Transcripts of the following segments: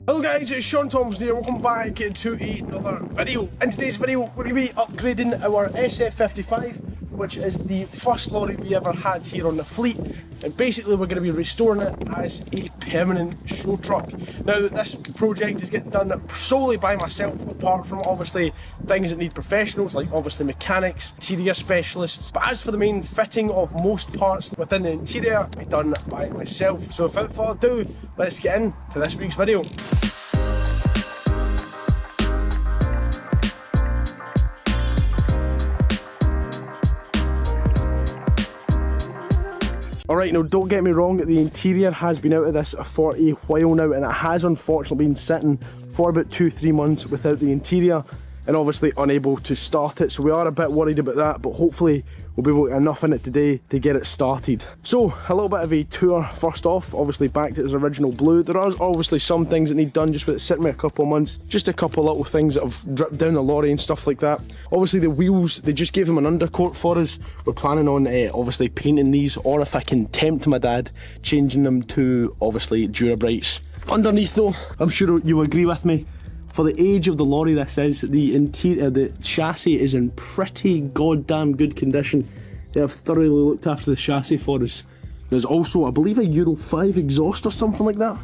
Hello guys, it's Shaun Thomson here, welcome back to another video. In today's video we're going to be upgrading our SF55, which is the first lorry we ever had here on the fleet, and basically we're going to be restoring it as a permanent show truck. Now this project is getting done solely by myself, apart from obviously things that need professionals like obviously mechanics, interior specialists, but as for the main fitting of most parts within the interior, it'll be done by myself. So without further ado, let's get into this week's video. Alright, now don't get me wrong, the interior has been out of this for a while now, and it has unfortunately been sitting for about 2-3 months without the interior and obviously unable to start it, so we are a bit worried about that, but hopefully we'll be able to get enough in it today to get it started. So a little bit of a tour first off, obviously back to its original blue. There are obviously some things that need done just with it sitting with a couple of months, just a couple of little things that have dripped down the lorry and stuff like that. Obviously the wheels, they just gave them an undercoat for us. We're planning on obviously painting these, or if I can tempt my dad, changing them to obviously Durabrights. Underneath though, I'm sure you'll agree with me, for the age of the lorry this is, the interior, the chassis is in pretty goddamn good condition. They have thoroughly looked after the chassis for us. There's also, I believe, a Euro 5 exhaust or something like that.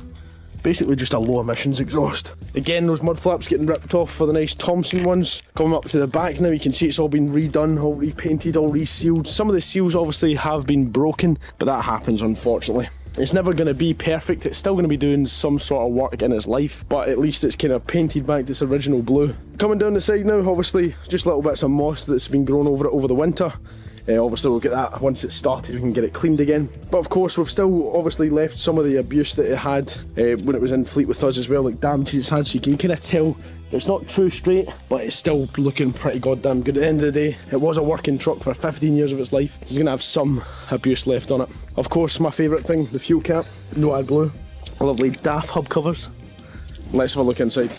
Basically just a low emissions exhaust. Again, those mud flaps getting ripped off for the nice Thomson ones. Coming up to the back now, you can see it's all been redone, all repainted, all resealed. Some of the seals obviously have been broken, but that happens unfortunately. It's never going to be perfect, it's still going to be doing some sort of work in its life, but at least it's kind of painted back to its original blue. Coming down the side now, obviously just little bits of moss that's been grown over it over the winter. Obviously we'll get that once it's started, we can get it cleaned again. But of course we've still obviously left some of the abuse that it had when it was in fleet with us as well, like damages it's had, so you can kind of tell it's not true straight, but it's still looking pretty goddamn good. At the end of the day, it was a working truck for 15 years of its life. It's going to have some abuse left on it. Of course, my favourite thing, the fuel cap, noted blue. Lovely DAF hub covers. Let's have a look inside.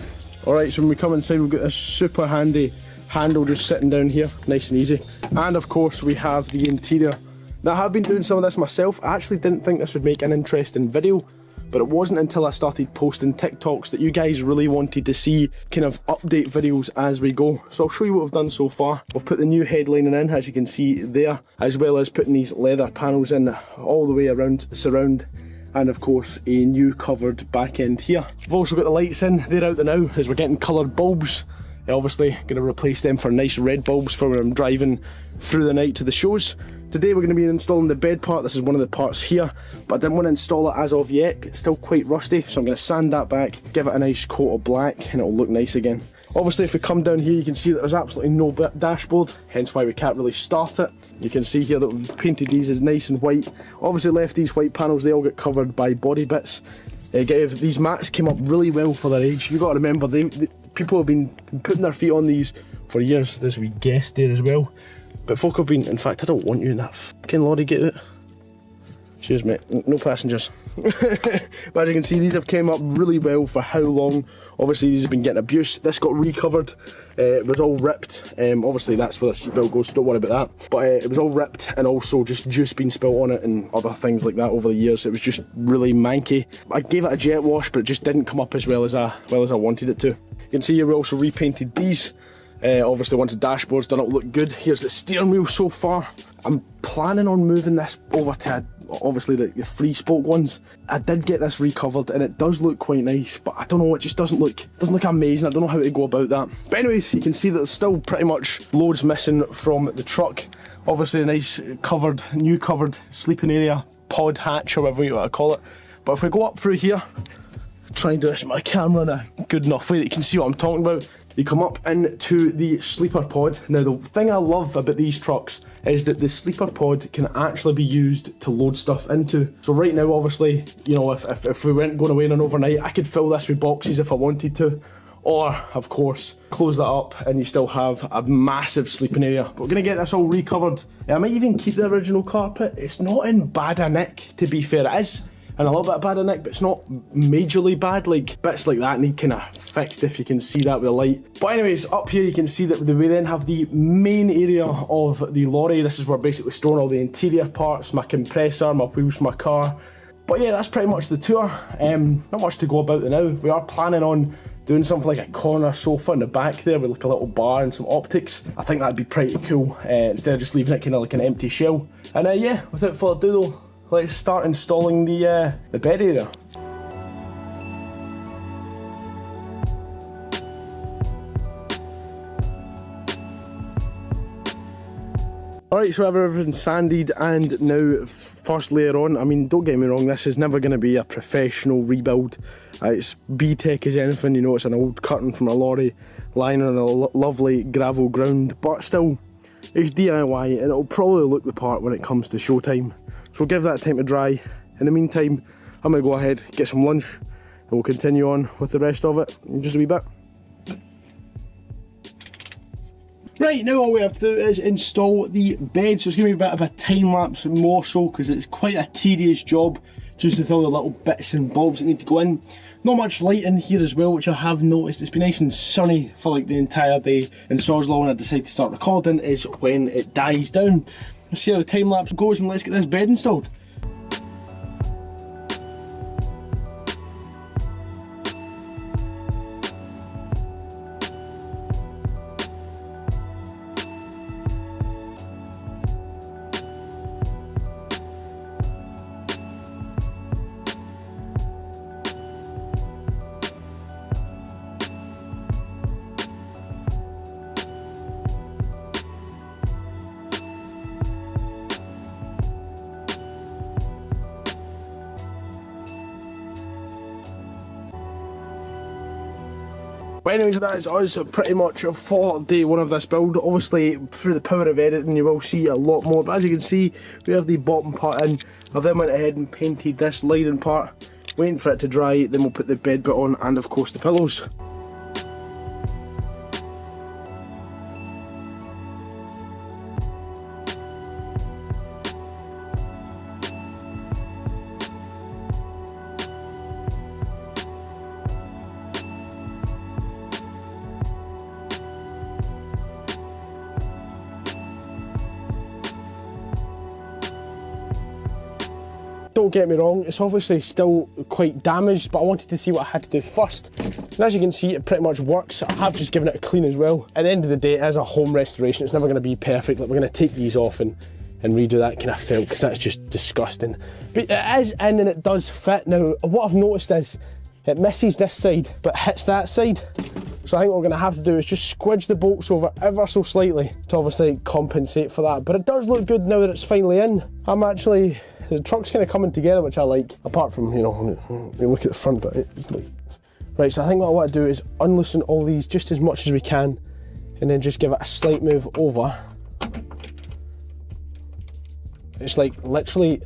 Alright, so when we come inside, we've got this super handy handle just sitting down here, nice and easy. And of course, we have the interior. Now, I have been doing some of this myself. I actually didn't think this would make an interesting video, but it wasn't until I started posting TikToks that you guys really wanted to see kind of update videos as we go. So I'll show you what I've done so far. I've put the new headlining in, as you can see there, as well as putting these leather panels in all the way around surround, and of course a new covered back end here. I've also got the lights in, they're out there now as we're getting coloured bulbs. Obviously going to replace them for nice red bulbs for when I'm driving through the night to the shows. Today we're going to be installing the bed part. This is one of the parts here, but I didn't want to install it as of yet. It's still quite rusty, so I'm going to sand that back, give it a nice coat of black, and it'll look nice again. Obviously if we come down here, you can see that there's absolutely no dashboard, hence why we can't really start it. You can see here that we've painted these as nice and white. Obviously left these white panels, they all get covered by body bits. These mats came up really well for their age. You've got to remember, people have been putting their feet on these for years. There's a wee guest there as well. But folk have been, in fact, I don't want you in that fucking lorry, get out. Cheers mate, no passengers. But as you can see, these have came up really well for how long. Obviously these have been getting abuse. This got recovered, it was all ripped. Obviously that's where the seatbelt goes, so don't worry about that. But it was all ripped, and also just juice being spilt on it and other things like that over the years. It was just really manky. I gave it a jet wash, but it just didn't come up as well as I wanted it to. You can see here we also repainted these. Obviously once the dashboard's done, it'll look good. Here's the steering wheel so far. I'm planning on moving this over to obviously the 3-spoke ones. I did get this recovered and it does look quite nice, but I don't know, it just doesn't look amazing. I don't know how to go about that. But anyways, you can see that there's still pretty much loads missing from the truck. Obviously a nice new covered sleeping area, pod hatch or whatever you want to call it. But if we go up through here, try and do this with my camera in a good enough way that you can see what I'm talking about. You come up into the sleeper pod. Now the thing I love about these trucks is that the sleeper pod can actually be used to load stuff into. So right now obviously, you know, if we weren't going away on an overnight, I could fill this with boxes if I wanted to. Or, of course, close that up and you still have a massive sleeping area. But we're going to get this all recovered. I might even keep the original carpet. It's not in bad a nick, to be fair. It is and a little bit bad a nick, but it's not majorly bad. Like, bits like that need kind of fixed, if you can see that with the light. But anyways, up here you can see that we then have the main area of the lorry. This is where basically storing all the interior parts, my compressor, my wheels for my car, But yeah, that's pretty much the tour. Not much to go about it now. We are planning on doing something like a corner sofa in the back there with like a little bar and some optics. I think that'd be pretty cool, instead of just leaving it kind of like an empty shell. And yeah, without further ado though, let's start installing the bed area. Alright, so everything's sanded and now first layer on. I mean, don't get me wrong, this is never going to be a professional rebuild. It's B-Tech as anything, you know, it's an old curtain from a lorry lying on a lovely gravel ground, but still, it's DIY and it'll probably look the part when it comes to showtime. So we'll give that time to dry. In the meantime, I'm going to go ahead, get some lunch, and we'll continue on with the rest of it in just a wee bit. Right, now all we have to do is install the bed, so it's going to be a bit of a time lapse more so because it's quite a tedious job just with all the little bits and bobs that need to go in. Not much light in here as well, which I have noticed. It's been nice and sunny for like the entire day in Swordslow when I decide to start recording is when it dies down. Let's see how the time lapse goes and let's get this bed installed. But anyways, that is us pretty much for day one of this build. Obviously, through the power of editing, you will see a lot more. But as you can see, we have the bottom part in. I've then went ahead and painted this lining part, waiting for it to dry. Then we'll put the bed bit on and, of course, the pillows. Don't get me wrong, it's obviously still quite damaged, but I wanted to see what I had to do first. And as you can see, it pretty much works. I have just given it a clean as well. At the end of the day, it is a home restoration. It's never going to be perfect. Like, we're going to take these off and redo that kind of felt because that's just disgusting. But it is in and it does fit. Now, what I've noticed is it misses this side, but hits that side. So I think what we're going to have to do is just squidge the bolts over ever so slightly to obviously compensate for that. But it does look good now that it's finally in. The truck's kind of coming together, which I like, apart from, you know, you look at the front, but it's like... Right, so I think what I want to do is unloosen all these just as much as we can, and then just give it a slight move over. It's like literally...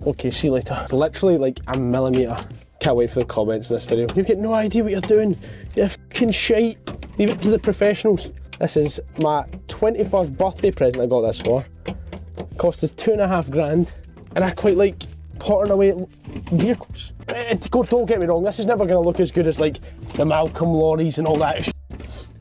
Okay, see you later. It's literally like a millimetre. Can't wait for the comments in this video. You've got no idea what you're doing. You're fucking shite. Leave it to the professionals. This is my 21st birthday present I got this for. It cost us £2.5 grand. And I quite like pottering away vehicles. Don't get me wrong, this is never going to look as good as like the Malcolm lorries and all that shit.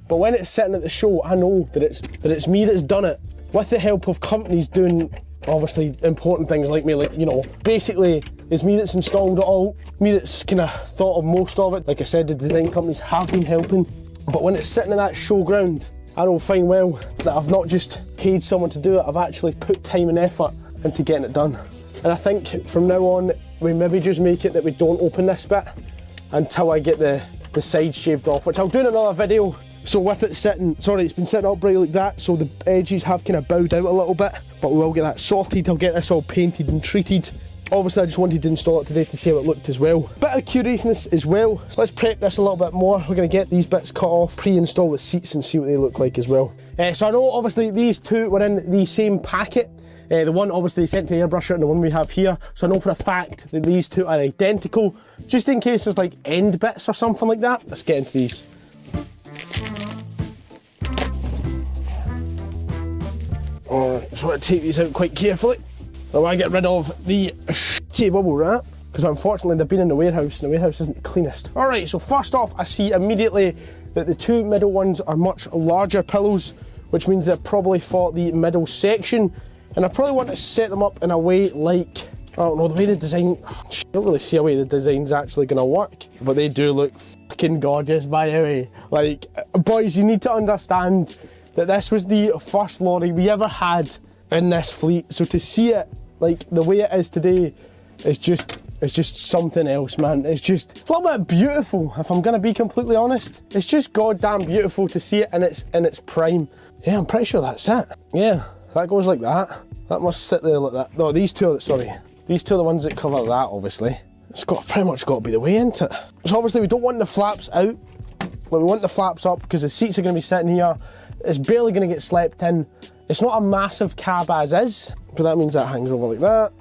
But when it's sitting at the show, I know that it's me that's done it, with the help of companies doing obviously important things like me, like, you know, basically it's me that's installed it all, me that's kind of thought of most of it. Like I said, the design companies have been helping, but when it's sitting in that showground, I know fine well that I've not just paid someone to do it, I've actually put time and effort into getting it done. And I think from now on, we maybe just make it that we don't open this bit until I get the side shaved off, which I'll do in another video. So with it sitting, sorry, it's been sitting upright like that, so the edges have kind of bowed out a little bit, but we will get that sorted. I'll get this all painted and treated. Obviously, I just wanted to install it today to see how it looked as well. Bit of curiousness as well, so let's prep this a little bit more. We're going to get these bits cut off, pre-install the seats and see what they look like as well. So I know obviously these two were in the same packet. The one obviously sent to the airbrush and the one we have here. So I know for a fact that these two are identical, just in case there's like end bits or something like that. Let's get into these. Just want to take these out quite carefully. I want to get rid of the shitty bubble wrap, because unfortunately they've been in the warehouse and the warehouse isn't the cleanest. Alright, so first off, I see immediately that the two middle ones are much larger pillows, which means they're probably for the middle section. And I probably want to set them up in a way like I don't know, the way the design, I don't really see a way the design's actually gonna work, but they do look fucking gorgeous, by the way. Like, boys, you need to understand that this was the first lorry we ever had in this fleet, so to see it like the way it is today is just, it's just something else, man. It's a little bit beautiful, if I'm gonna be completely honest. It's just goddamn beautiful to see it in its prime. Yeah, I'm pretty sure that's it. Yeah, that goes like that. That must sit there like that. No, these two, sorry. These two are the ones that cover that, obviously. It's pretty much got to be the way into it. So obviously we don't want the flaps out. Like, we want the flaps up because the seats are going to be sitting here. It's barely going to get slept in. It's not a massive cab as is, but that means that hangs over like that.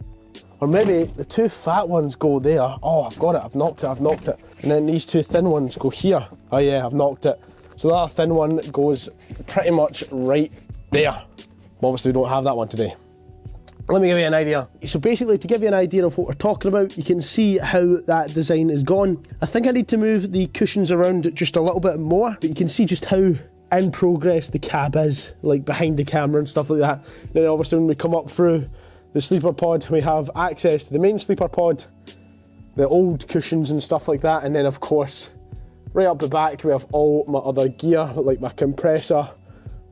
Or maybe the two fat ones go there. Oh, I've got it, I've knocked it. And then these two thin ones go here. Oh yeah, I've knocked it. So that other thin one goes pretty much right there. Obviously we don't have that one today. Let me give you an idea. So basically, to give you an idea of what we're talking about, you can see how that design is gone. I think I need to move the cushions around just a little bit more, but you can see just how in progress the cab is, like behind the camera and stuff like that. Then obviously when we come up through the sleeper pod, we have access to the main sleeper pod, the old cushions and stuff like that, and then of course, right up the back we have all my other gear, like my compressor,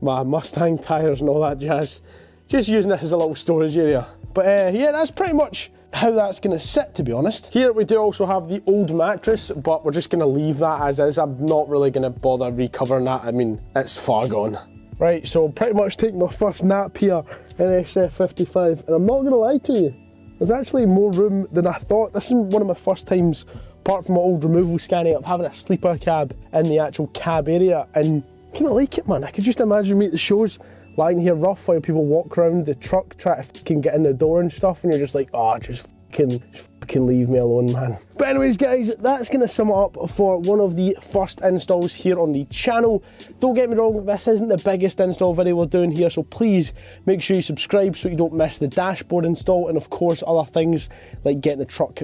my Mustang tyres and all that jazz. Just using this as a little storage area. But yeah, that's pretty much how that's gonna sit, to be honest. Here we do also have the old mattress, but we're just gonna leave that as is. I'm not really gonna bother recovering that. I mean, it's far gone. Right, so pretty much taking my first nap here in SF55, and I'm not gonna lie to you, there's actually more room than I thought. This is one of my first times, apart from my old removal scanning, of having a sleeper cab in the actual cab area, and I kinda like it, man. I could just imagine me at the shows, lying here rough while people walk around the truck, try to fucking get in the door and stuff, and you're just like, oh, just fucking leave me alone, man. But anyways, guys, that's gonna sum it up for one of the first installs here on the channel. Don't get me wrong, this isn't the biggest install video we're doing here, so please make sure you subscribe so you don't miss the dashboard install, and of course other things like getting the truck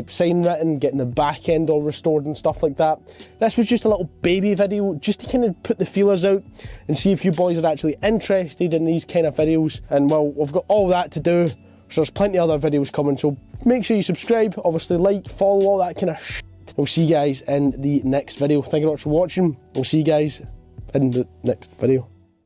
sign written, getting the back end all restored and stuff like that. This was just a little baby video just to kind of put the feelers out and see if you boys are actually interested in these kind of videos. And well, we've got all that to do, so there's plenty of other videos coming, so make sure you subscribe, obviously like, follow, all that kind of shit. We'll see you guys in the next video. Thank you very much for watching. We'll see you guys in the next video.